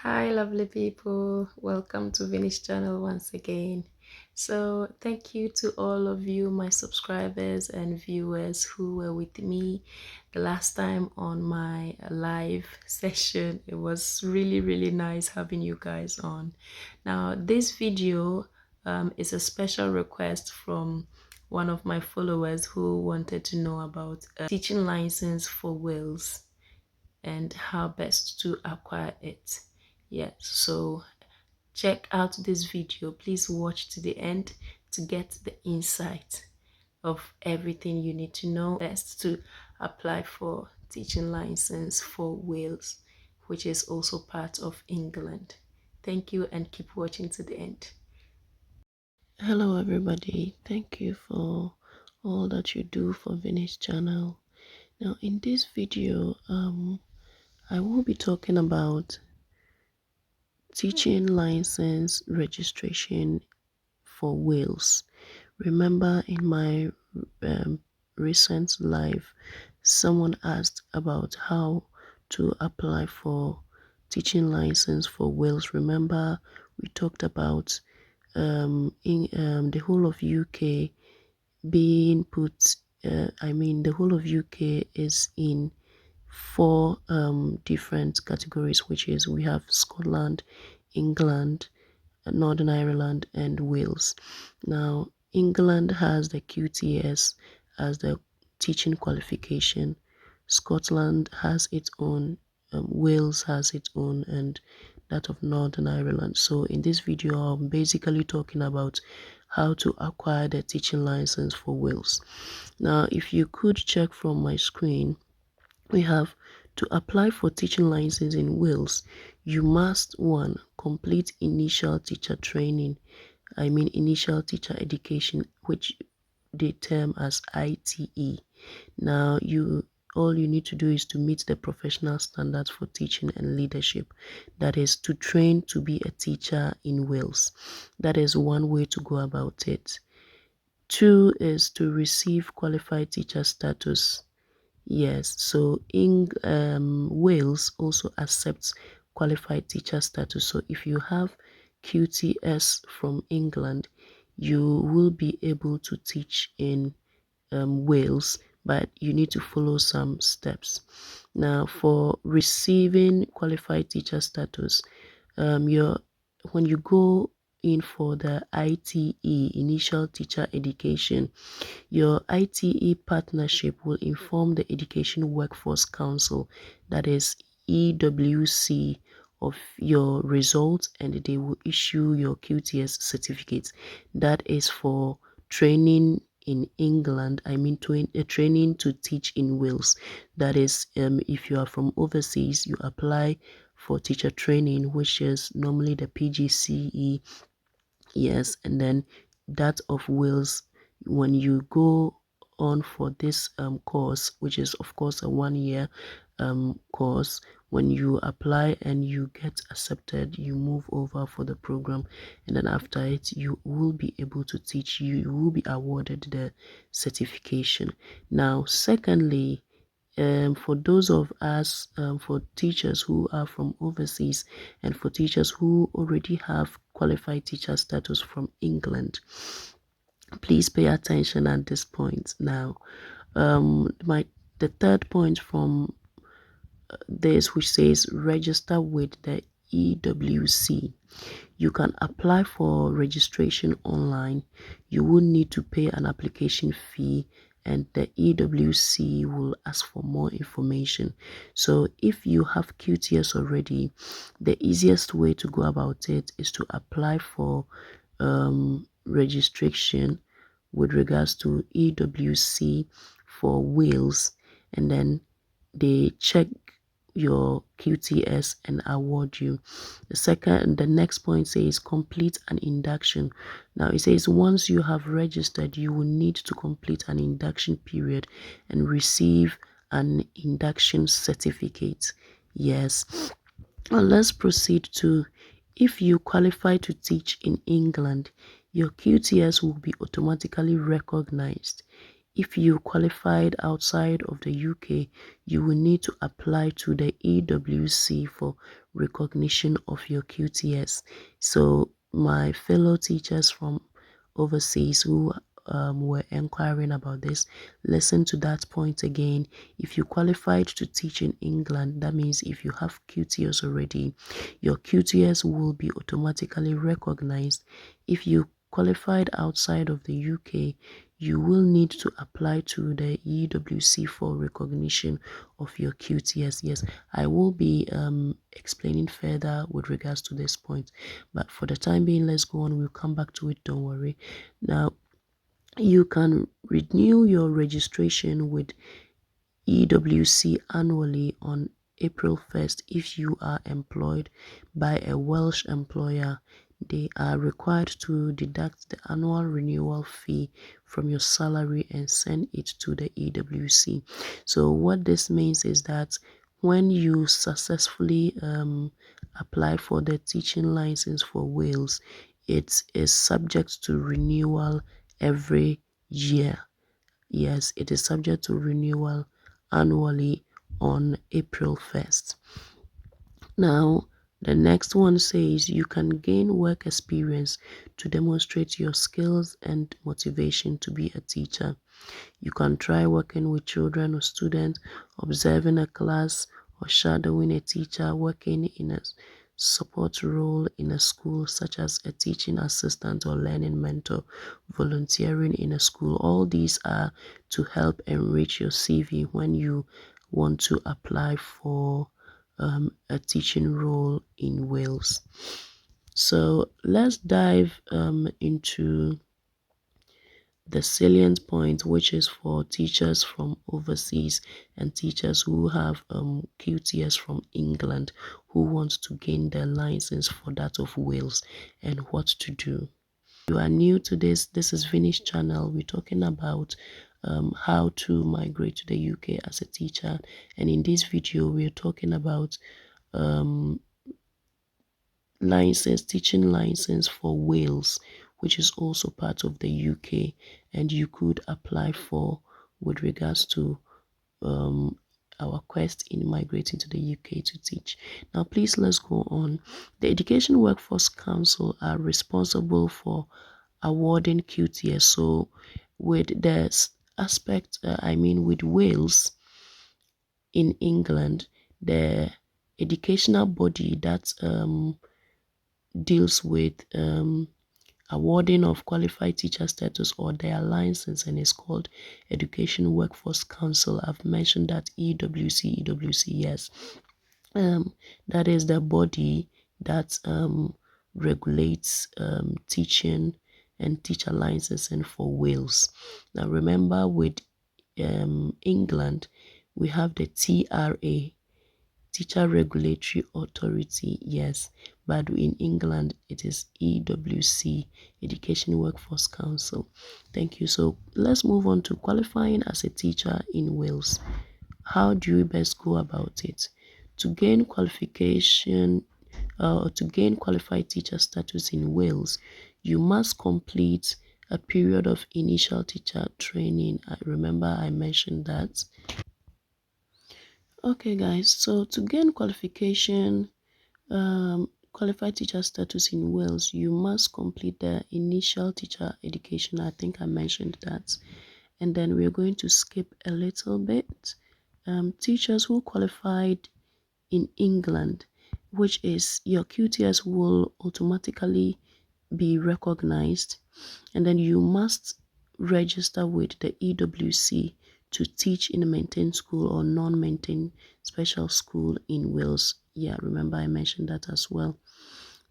Hi, lovely people. Welcome to Vinish channel once again. So, thank you to all of you, my subscribers and viewers who were with me the last time on my live session. It was really nice having you guys on. Now, this video is a special request from one of my followers who wanted to know about a teaching license for Wales and how best to acquire it. Yes, so check out this video. Please watch to the end to get the insight of everything you need to know best to apply for teaching license for Wales, which is also part of England. Thank you and keep watching to the end. Hello everybody, thank you for all that you do for Venice channel. Now in this video I will be talking about teaching license registration for Wales. Remember in my recent live, someone asked about how to apply for teaching license for Wales. Remember we talked about in the whole of UK being put, the whole of UK is in four different categories, which is we have Scotland, England, Northern Ireland, and Wales. Now, England has the QTS as the teaching qualification. Scotland has its own, Wales has its own, and that of Northern Ireland. So in this video, I'm basically talking about how to acquire the teaching license for Wales. Now, if you could check from my screen, we have to apply for teaching license in Wales. You must, one, complete initial teacher training. Initial teacher education, which they term as ITE. Now, all you need to do is to meet the professional standards for teaching and leadership. That is to train to be a teacher in Wales. That is one way to go about it. Two is to receive qualified teacher status. Yes, so in Wales also accepts qualified teacher status. So if you have QTS from England, you will be able to teach in Wales, but you need to follow some steps. Now, for receiving qualified teacher status, when you go in for the ITE, Initial Teacher Education, your ITE partnership will inform the Education Workforce Council, that is EWC, of your results, and they will issue your QTS certificate. That is for training in England. Training to teach in Wales. That is, if you are from overseas, you apply for teacher training, which is normally the PGCE. Yes, and then that of Wales, when you go on for this course, which is of course a 1 year course, when you apply and you get accepted, you move over for the program, and then after it you will be able to teach. You will be awarded the certification. Now secondly, for those of us, for teachers who are from overseas and for teachers who already have qualified teacher status from England, please pay attention at this point. Now, the third point from this, which says register with the EWC. You can apply for registration online. You will need to pay an application fee, and the EWC will ask for more information. So if you have QTS already, the easiest way to go about it is to apply for registration with regards to EWC for Wales, and then they check your QTS and award you. The next point says complete an induction. Now it says once you have registered, you will need to complete an induction period and receive an induction certificate. Yes. Now let's proceed to, if you qualify to teach in England, your QTS will be automatically recognized If you qualified outside of the UK, you will need to apply to the EWC for recognition of your QTS. So my fellow teachers from overseas who were inquiring about this, listen to that point again. If you qualified to teach in England, that means if you have QTS already, your QTS will be automatically recognized. If you qualified outside of the UK, you will need to apply to the EWC for recognition of your QTS. Yes, I will be explaining further with regards to this point, but for the time being, let's go on. We'll come back to it, don't worry. Now, you can renew your registration with EWC annually on April 1st if you are employed by a Welsh employer. They are required to deduct the annual renewal fee from your salary and send it to the EWC. So what this means is that when you successfully apply for the teaching license for Wales, it is subject to renewal every year. Yes, it is subject to renewal annually on April 1st. Now, the next one says you can gain work experience to demonstrate your skills and motivation to be a teacher. You can try working with children or students, observing a class, or shadowing a teacher, working in a support role in a school such as a teaching assistant or learning mentor, volunteering in a school. All these are to help enrich your CV when you want to apply for a teaching role in Wales. So let's dive into the salient point, which is for teachers from overseas and teachers who have QTS from England who want to gain their license for that of Wales, and what to do. If you are new to this is Vini's channel. We're talking about how to migrate to the UK as a teacher, and in this video we're talking about teaching license for Wales, which is also part of the UK, and you could apply for with regards to our quest in migrating to the UK to teach. Now, please let's go on. The Education Workforce Council are responsible for awarding QTS. So, with this aspect, with Wales in England, the educational body that deals with awarding of qualified teacher status or their license, and is called Education Workforce Council. I've mentioned that EWC, yes. That is the body that regulates teaching and teacher licensing for Wales. Now remember, with England, we have the TRA, Teacher Regulatory Authority, yes, but in England it is EWC, Education Workforce Council. Thank you. So let's move on to qualifying as a teacher in Wales. How do you best go about it? To gain qualified teacher status in Wales, you must complete a period of initial teacher training. I remember I mentioned that. Okay guys, so to gain qualified teacher status in Wales, you must complete the initial teacher education. I think I mentioned that. And then we're going to skip a little bit. Teachers who qualified in England, which is your QTS, will automatically be recognized, and then you must register with the EWC to teach in a maintained school or non-maintained special school in Wales. Yeah, remember I mentioned that as well.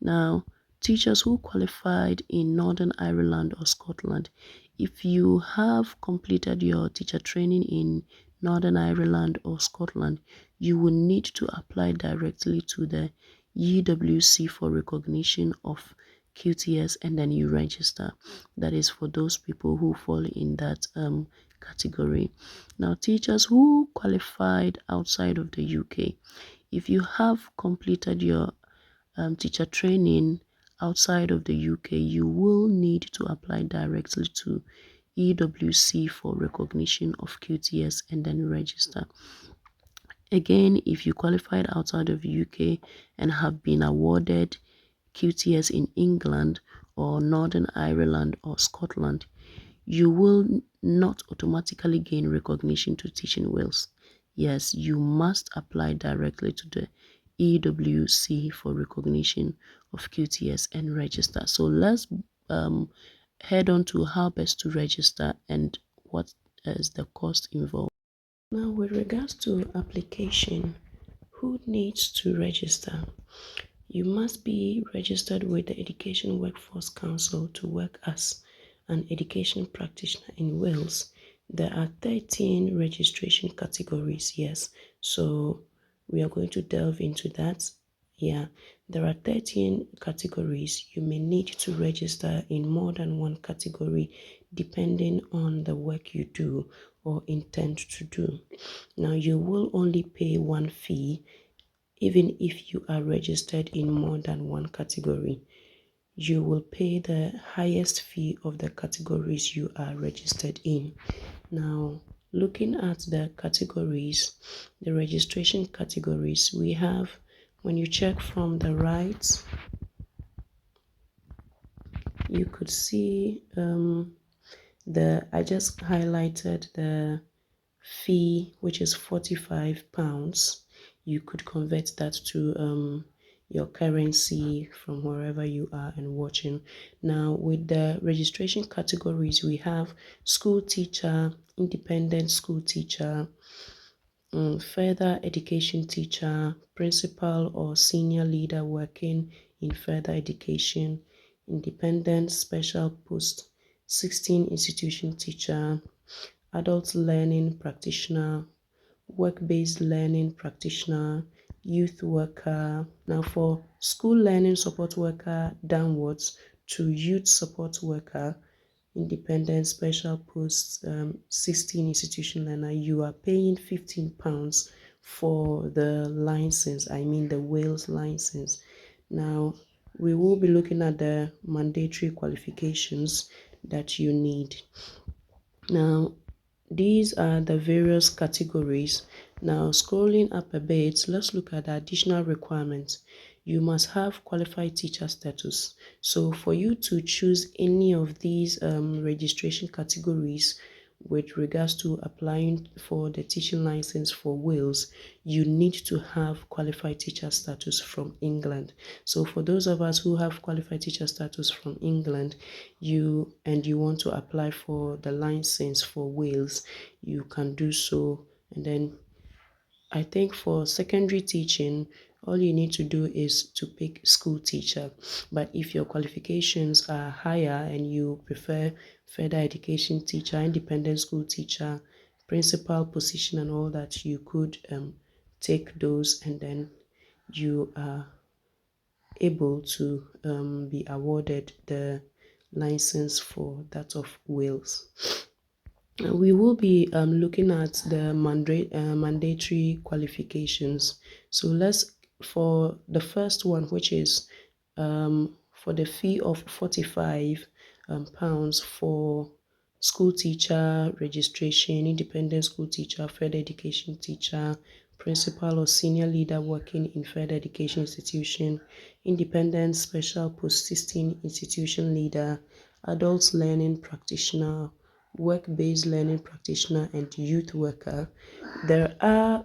Now, teachers who qualified in Northern Ireland or Scotland, if you have completed your teacher training in Northern Ireland or Scotland, you will need to apply directly to the EWC for recognition of QTS, and then you register. That is for those people who fall in that category. Now, teachers who qualified outside of the UK, if you have completed your teacher training outside of the UK, you will need to apply directly to EWC for recognition of QTS, and then register. Again, if you qualified outside of UK and have been awarded QTS in England or Northern Ireland or Scotland, you will not automatically gain recognition to teach in Wales. Yes, you must apply directly to the EWC for recognition of QTS and register. So let's head on to how best to register and what is the cost involved. Now, with regards to application, who needs to register? You must be registered with the Education Workforce Council to work as an education practitioner in Wales. There are 13 registration categories, yes. So we are going to delve into that. Yeah, there are 13 categories. You may need to register in more than one category depending on the work you do or intend to do. Now, you will only pay one fee even if you are registered in more than one category. You will pay the highest fee of the categories you are registered in. Now, looking at the categories, the registration categories, we have, when you check from the right, you could see I just highlighted the fee, which is £45. You could convert that to your currency from wherever you are and watching. Now, with the registration categories, we have school teacher, independent school teacher, further education teacher, principal or senior leader working in further education, independent special post, 16 institution teacher, adult learning practitioner, work-based learning practitioner, youth worker. Now for school learning support worker downwards to youth support worker, independent special posts, 16 institution learner, you are paying £15 for the license, I mean the Wales license. Now we will be looking at the mandatory qualifications that you need. Now these are the various categories. Now scrolling up a bit, let's look at the additional requirements. You must have qualified teacher status. So for you to choose any of these registration categories with regards to applying for the teaching license for Wales, you need to have qualified teacher status from England. So for those of us who have qualified teacher status from England, you want to apply for the license for Wales, you can do so. And then I think for secondary teaching, all you need to do is to pick school teacher. But if your qualifications are higher and you prefer further education teacher, independent school teacher, principal position and all that, you could take those, and then you are able to be awarded the license for that of Wales. We will be looking at the mandatory qualifications. So for the first one, which is for the fee of £45 for school teacher registration, independent school teacher, further education teacher, principal or senior leader working in further education institution, independent special post 16 institution leader, adult learning practitioner, work-based learning practitioner, and youth worker. There are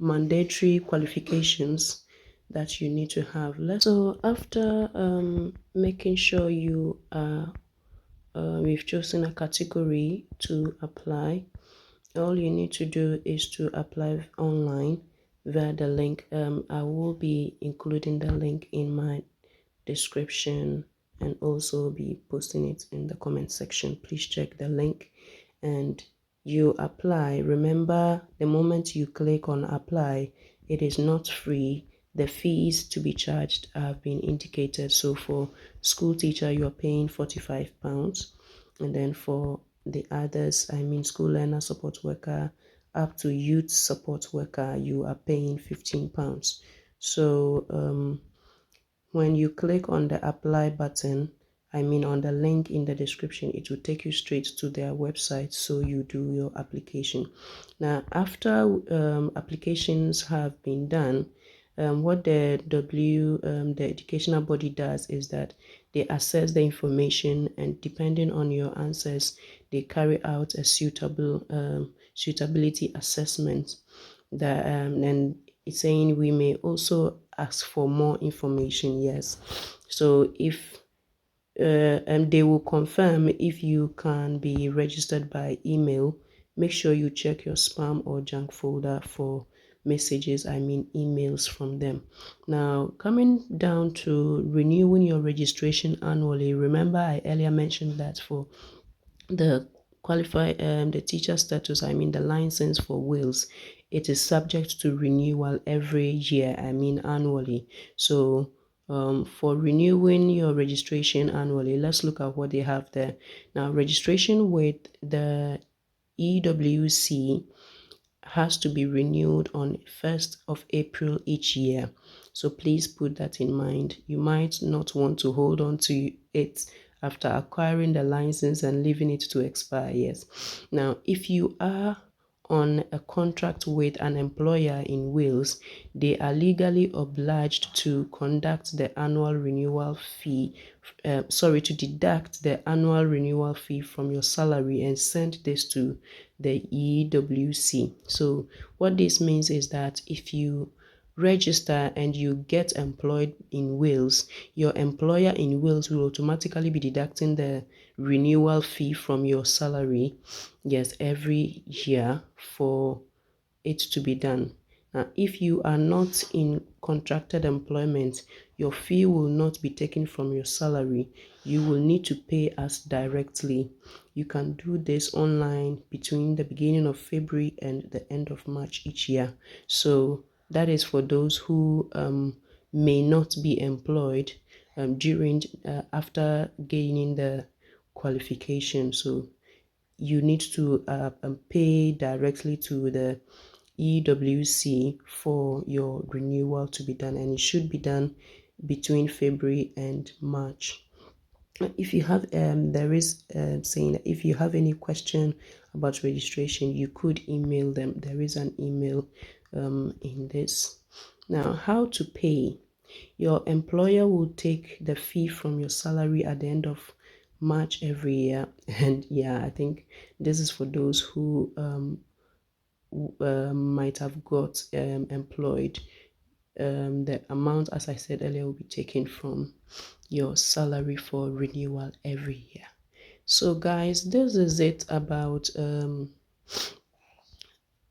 mandatory qualifications that you need to have. So after making sure you are we've chosen a category to apply, all you need to do is to apply online via the link. I will be including the link in my description and also be posting it in the comment section. Please check the link and you apply. Remember, the moment you click on apply, it is not free. The fees to be charged have been indicated. So for school teacher, you are paying £45, and then for the others, I mean school learner support worker up to youth support worker, you are paying £15. So when you click on the apply button, on the link in the description, it will take you straight to their website, so you do your application. Now, after applications have been done, what the educational body does is that they assess the information, and depending on your answers, they carry out a suitability assessment. And it's saying we may also ask for more information. Yes, so if and they will confirm if you can be registered by email. Make sure you check your spam or junk folder for messages, emails from them. Now, coming down to renewing your registration annually, remember I earlier mentioned that for the the teacher status, the license for Wales, it is subject to renewal every year, annually. So for renewing your registration annually, let's look at what they have there. Now, registration with the EWC has to be renewed on 1st of April each year. So please put that in mind. You might not want to hold on to it after acquiring the license and leaving it to expire. Yes. Now, if you are on a contract with an employer in Wales, they are legally obliged to conduct the annual renewal fee, to deduct the annual renewal fee from your salary and send this to the EWC. So what this means is that if you register and you get employed in Wales, your employer in Wales will automatically be deducting the renewal fee from your salary, yes, every year for it to be done. Now, if you are not in contracted employment, your fee will not be taken from your salary. You will need to pay us directly. You can do this online between the beginning of February and the end of March each year. So that is for those who may not be employed during after gaining the qualification. So you need to pay directly to the EWC for your renewal to be done, and it should be done between February and March. If you have there is saying that if you have any question about registration, you could email them. There is an email in this. Now, how to pay. Your employer will take the fee from your salary at the end of March every year. And yeah, I think this is for those who might have got employed. The amount, as I said earlier, will be taken from your salary for renewal every year. So guys, this is it about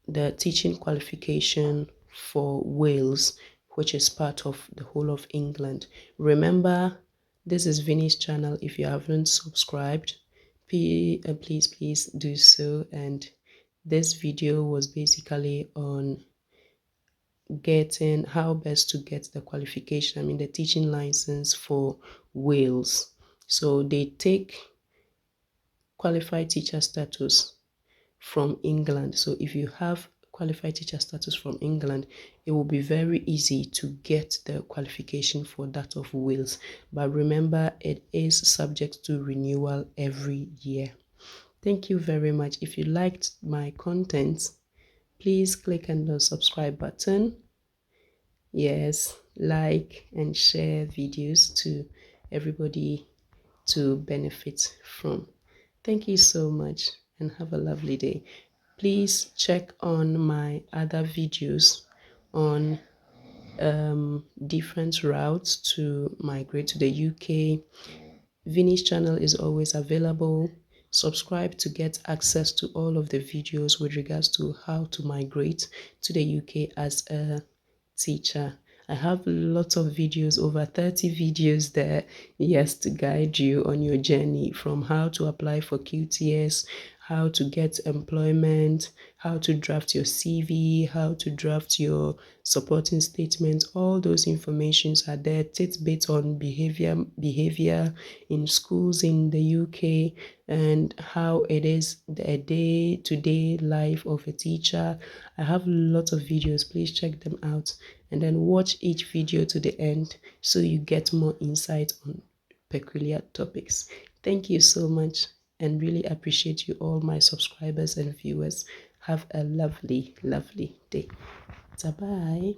the teaching qualification for Wales, which is part of the whole of England. Remember, this is Vinny's channel. If you haven't subscribed, please do so. And this video was basically on getting how best to get the qualification, the teaching license for Wales. So they take qualified teacher status from England. So if you have qualified teacher status from England, it will be very easy to get the qualification for that of Wales. But remember, it is subject to renewal every year. Thank you very much. If you liked my content, please click on the subscribe button. Yes, like and share videos to everybody to benefit from. Thank you so much and have a lovely day. Please check on my other videos on different routes to migrate to the UK. Vinny's channel is always available. Subscribe to get access to all of the videos with regards to how to migrate to the UK as a teacher. I have lots of videos, over 30 videos there, yes, to guide you on your journey from how to apply for QTS, how to get employment, how to draft your CV, how to draft your supporting statement. All those informations are there. Tidbits on behavior in schools in the UK and how it is the day-to-day life of a teacher. I have lots of videos. Please check them out and then watch each video to the end so you get more insight on peculiar topics. Thank you so much and really appreciate you all, my subscribers and viewers. Have a lovely, lovely day. Bye.